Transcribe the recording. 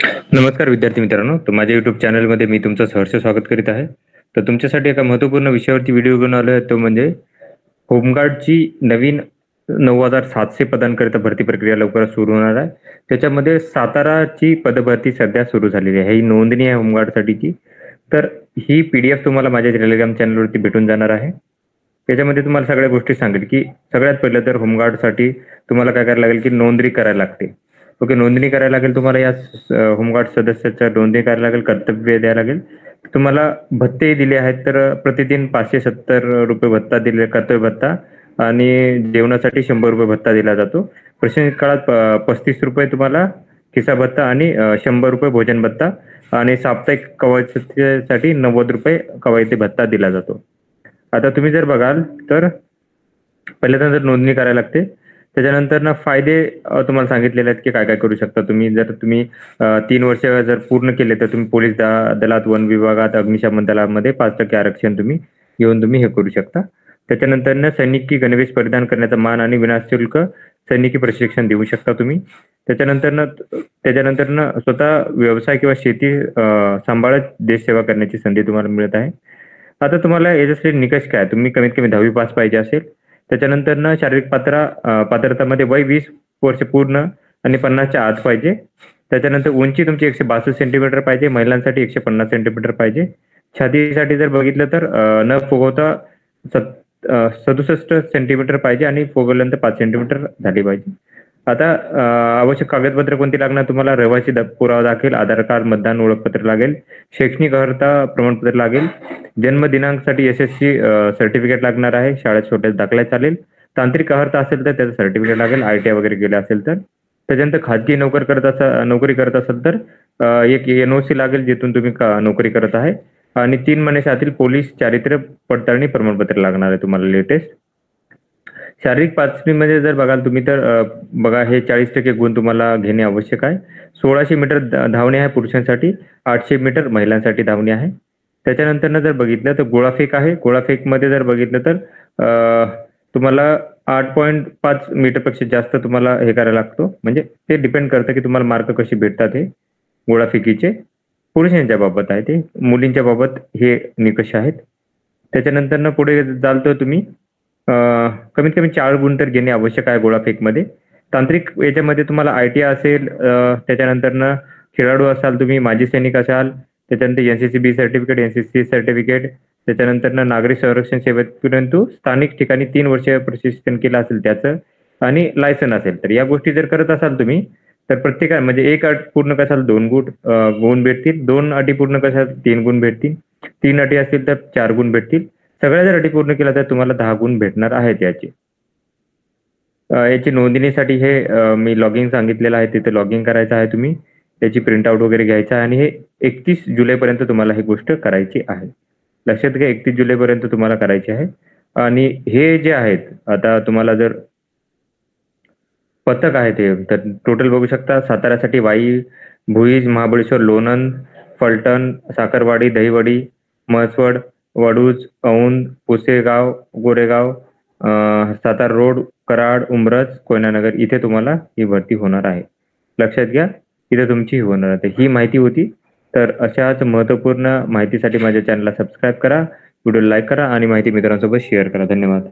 नमस्कार विद्यार्थी मित्रांनो, तर माझ्या YouTube चॅनलमध्ये मी तुमचं सहर्ष स्वागत करीत आहे. तर तुमच्यासाठी एका महत्त्वपूर्ण विषयावरती व्हिडिओ घेऊन आलो आहे, तो म्हणजे होमगार्डची नवीन 9,700 पदांकरिता भरती प्रक्रिया लवकरच सुरू होणार आहे. त्याच्यामध्ये साताराची पदभरती सध्या सुरू झालेली आहे. ही नोंदणी आहे होमगार्डसाठीची. तर ही PDF तुम्हाला माझ्या टेलिग्राम चॅनलवरती भेटून जाणार आहे. त्याच्यामध्ये तुम्हाला सगळ्या गोष्टी सांगेल, की सगळ्यात पहिलं तर होमगार्डसाठी तुम्हाला काय करायला लागेल, की नोंदणी करायला लागते. ओके, नोंदणी करायला लागेल तुम्हाला या होमगार्ड सदस्याच्या नोंदणी करायला लागेल, कर्तव्य द्यायला लागेल. तुम्हाला भत्ते दिले आहेत, तर प्रतिदिन ₹570 भत्ता दिले, कर्तव्य भत्ता आणि जेवणासाठी ₹100 भत्ता दिला जातो. प्रशिक्षण काळात ₹35 तुम्हाला खिसा भत्ता आणि ₹100 भोजन भत्ता आणि साप्ताहिक कवायतीसाठी ₹90 कवायती भत्ता दिला जातो. आता तुम्ही जर बघाल तर पहिल्यांदा तर नोंदणी करायला लागते. त्याच्यानंतर ना फायदे तुम्हाला सांगितलेले आहेत, की काय-काय करू शकता तुम्ही. जर तुम्ही 3 वर्ष जर पूर्ण केले, तर तुम्ही पोलीस दलात, वन विभागात, अग्निशमन दलामध्ये 5% आरक्षण तुम्ही घेऊन तुम्ही हे करू शकता. त्याच्यानंतर ना सैनिकी गणवेश परिधान करण्याचा मान आणि विनाशुल्क सैनिकी प्रशिक्षण देऊ शकता तुम्ही. त्याच्यानंतर ना स्वतः व्यवसाय किंवा शेती सांभाळत देशसेवा करण्याची संधी तुम्हाला मिळत आहे. आता तुम्हाला याच्यासाठी निकष काय? तुम्ही कमीत कमी 10वी पास पाहिजे असेल. त्याच्यानंतर ना शारीरिक पात्रतामध्ये वय 20 वर्ष पूर्ण आणि 50च्या आत पाहिजे. त्याच्यानंतर उंची तुमची 162 सेंटीमीटर पाहिजे. महिलांसाठी 150 सेंटीमीटर पाहिजे. छातीसाठी जर बघितलं तर न फुगवता 67 सेंटीमीटर पाहिजे आणि फुगवल्यानंतर 5 सेंटीमीटर झाली पाहिजे. आता आवश्यक कागदपत्र कोणती लागणार तुम्हाला? रहिवासी पुरावा दाखल, आधार कार्ड, मतदान ओळखपत्र लागेल, शैक्षणिक अर्हता प्रमाणपत्र लागेल, जन्म दिनांकसाठी SSC सर्टिफिकेट लागणार आहे, शाळेत छोट्या दाखला चालेल, तांत्रिक अर्हता असेल तर त्याचं सर्टिफिकेट लागेल, ITI वगैरे गेले असेल तर. त्याच्यानंतर खाजगी नोकरी करत असाल तर एक NOC लागेल जिथून तुम्ही नोकरी करत आहे आणि 3 महिन्याच्या आतील पोलीस चारित्र्य पडताळणी प्रमाणपत्र लागणार आहे तुम्हाला लेटेस्ट. शारीरिक चाचणीमध्ये जर बघाल तुम्ही तर बघा हे 40% गुण तुम्हाला घेणे आवश्यक आहे. 1600 मीटर धावणे आहे पुरुषांसाठी, 800 मीटर महिलांसाठी धावणे आहे. त्याच्यानंतर जर बघितलं तर गोळाफेक आहे. गोळाफेकमध्ये जर बघितलं तर तुम्हाला 8.5 मीटरपेक्षा जास्त तुम्हाला हे करायला लागतो. म्हणजे ते डिपेंड करतं, की तुम्हाला मार्क कसे भेटतात हे गोळाफेकीचे. पुरुषांच्या बाबत आहे ते. मुलींच्या बाबत हे निकष आहेत. त्याच्यानंतर पुढे जाल तर तुम्ही कमीत कमी 4 गुण तर घेणे आवश्यक आहे गोळाफेकमध्ये. तांत्रिक याच्यामध्ये तुम्हाला ITI असेल, त्याच्यानंतर खेळाडू असाल तुम्ही, माजी सैनिक असाल, त्याच्यानंतर NCC-B सर्टिफिकेट, NCC सर्टिफिकेट, त्याच्यानंतर नागरिक संरक्षण सेवेत परंतु स्थानिक ठिकाणी 3 वर्ष प्रशिक्षण केलं असेल त्याचं आणि लायसन असेल. तर या गोष्टी जर करत असाल तुम्ही तर म्हणजे एक अट पूर्ण कसाल 2 गुण भेटतील, 2 अटी पूर्ण कसाल 3 गुण भेटतील, 3 अटी असतील तर 4 गुण भेटतील. सगळ्या जर अटी पूर्ण केल्या तर तुम्हाला 10 गुण भेटणार आहेत याची. याची नोंदणीसाठी हे मी लॉगिन सांगितलेलं आहे, तिथे लॉगिन करायचं आहे तुम्ही. त्याची प्रिंटआउट वगैरे घ्यायचा आहे आणि हे 31 जुलैपर्यंत तुम्हाला ही गोष्ट करायची आहे. लक्षात घ्या 31 जुलैपर्यंत तुम्हाला करायची आहे. आणि हे जे आहेत, आता तुम्हाला जर पथक आहे ते तर टोटल बघू शकता. साताऱ्यासाठी वाई, भुईज, महाबळेश्वर, लोणंद, फलटण, साखरवाडी, दहिवडी, म्हसवड, वडूज, औंध, पुसेगाव, गोरेगाव, सातारा रोड, कराड, उंब्रज, कोयनानगर इथे तुम्हाला ही भरती होणार आहे. लक्षात घ्या, इथे तुमची होणार आहे. ही माहिती होती. तर अशाच महत्त्वपूर्ण माहितीसाठी माझ्या चॅनलला सबस्क्राईब करा, व्हिडिओ लाईक करा आणि माहिती मित्रांसोबत शेअर करा. धन्यवाद.